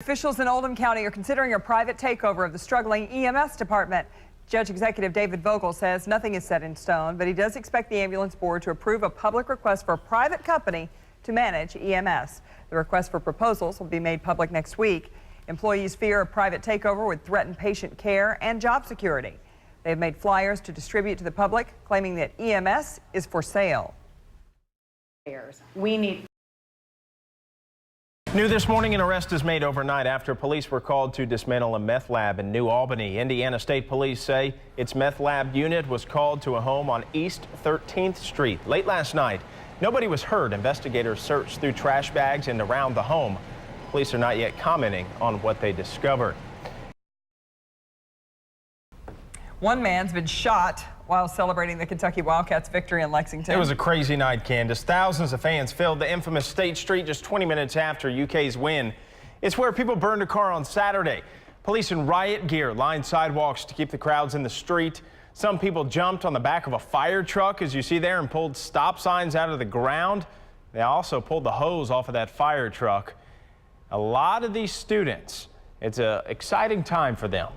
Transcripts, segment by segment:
Officials in Oldham County are considering a private takeover of the struggling EMS department. Judge Executive David Vogel says nothing is set in stone, but he does expect the ambulance board to approve a public request for a private company to manage EMS. The request for proposals will be made public next week. Employees fear a private takeover would threaten patient care and job security. They have made flyers to distribute to the public, claiming that EMS is for sale. New this morning, an arrest is made overnight after police were called to dismantle a meth lab in New Albany. Indiana State Police say its meth lab unit was called to a home on East 13th Street late last night. Nobody was hurt. Investigators searched through trash bags and around the home. Police are not yet commenting on what they discovered. One man's been shot while celebrating the Kentucky Wildcats' victory in Lexington. It was a crazy night, Candace. Thousands of fans filled the infamous State Street just 20 minutes after UK's win. It's where people burned a car on Saturday. Police in riot gear lined sidewalks to keep the crowds in the street. Some people jumped on the back of a fire truck, as you see there, and pulled stop signs out of the ground. They also pulled the hose off of that fire truck. A lot of these students, it's an exciting time for them.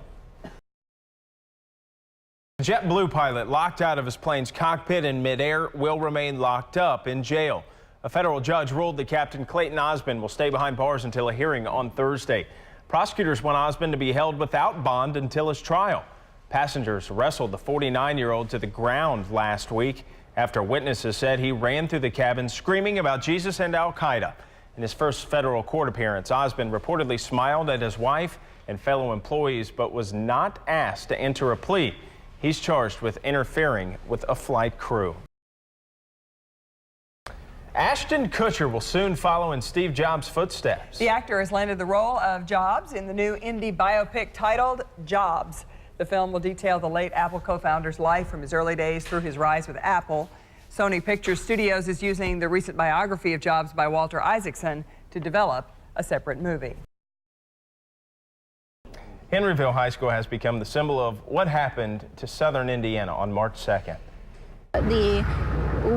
A JetBlue pilot locked out of his plane's cockpit in midair will remain locked up in jail. A federal judge ruled that Captain Clayton Osmond will stay behind bars until a hearing on Thursday. Prosecutors want Osmond to be held without bond until his trial. Passengers wrestled the 49-year-old to the ground last week after witnesses said he ran through the cabin screaming about Jesus and Al-Qaeda. In his first federal court appearance, Osmond reportedly smiled at his wife and fellow employees but was not asked to enter a plea. He's charged with interfering with a flight crew. Ashton Kutcher will soon follow in Steve Jobs' footsteps. The actor has landed the role of Jobs in the new indie biopic titled Jobs. The film will detail the late Apple co-founder's life from his early days through his rise with Apple. Sony Pictures Studios is using the recent biography of Jobs by Walter Isaacson to develop a separate movie. Henryville High School has become the symbol of what happened to southern Indiana on March 2nd. The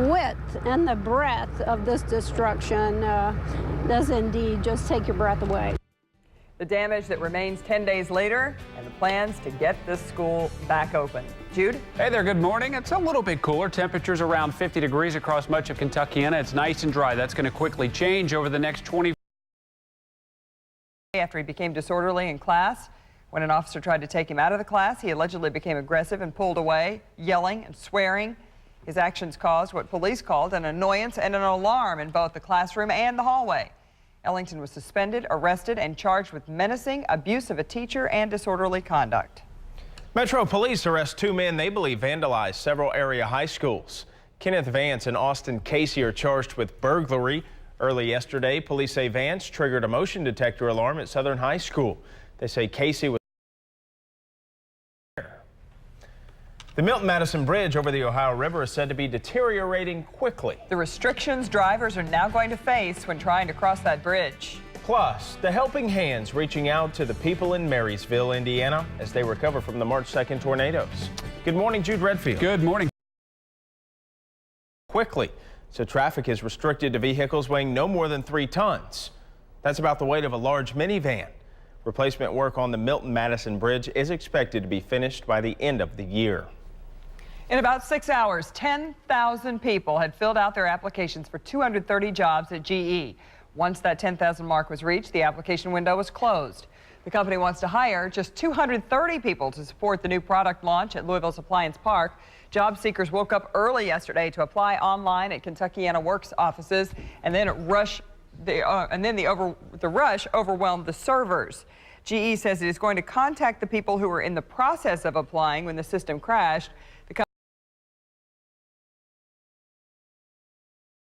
width and the breadth of this destruction does indeed just take your breath away. The damage that remains 10 days later and the plans to get this school back open. Jude? Hey there, good morning. It's a little bit cooler. Temperatures around 50 degrees across much of Kentuckiana. It's nice and dry. That's going to quickly change over the next 20. After he became disorderly in class, when an officer tried to take him out of the class, he allegedly became aggressive and pulled away, yelling and swearing. His actions caused what police called an annoyance and an alarm in both the classroom and the hallway. Ellington was suspended, arrested, and charged with menacing, abuse of a teacher, and disorderly conduct. Metro Police arrest two men they believe vandalized several area high schools. Kenneth Vance and Austin Casey are charged with burglary. Early yesterday, police say Vance triggered a motion detector alarm at Southern High School. They say Casey was there. The Milton-Madison Bridge over the Ohio River is said to be deteriorating quickly. The restrictions drivers are now going to face when trying to cross that bridge. Plus, the helping hands reaching out to the people in Marysville, Indiana, as they recover from the March 2nd tornadoes. Good morning, Jude Redfield. Good morning. Quickly, so traffic is restricted to vehicles weighing no more than 3 tons. That's about the weight of a large minivan. Replacement work on the Milton-Madison Bridge is expected to be finished by the end of the year. In about 6 hours, 10,000 people had filled out their applications for 230 jobs at GE. Once that 10,000 mark was reached, the application window was closed. The company wants to hire just 230 people to support the new product launch at Louisville's Appliance Park. Job seekers woke up early yesterday to apply online at Kentuckiana Works offices, and then the rush overwhelmed the servers. GE says it is going to contact the people who were in the process of applying when the system crashed.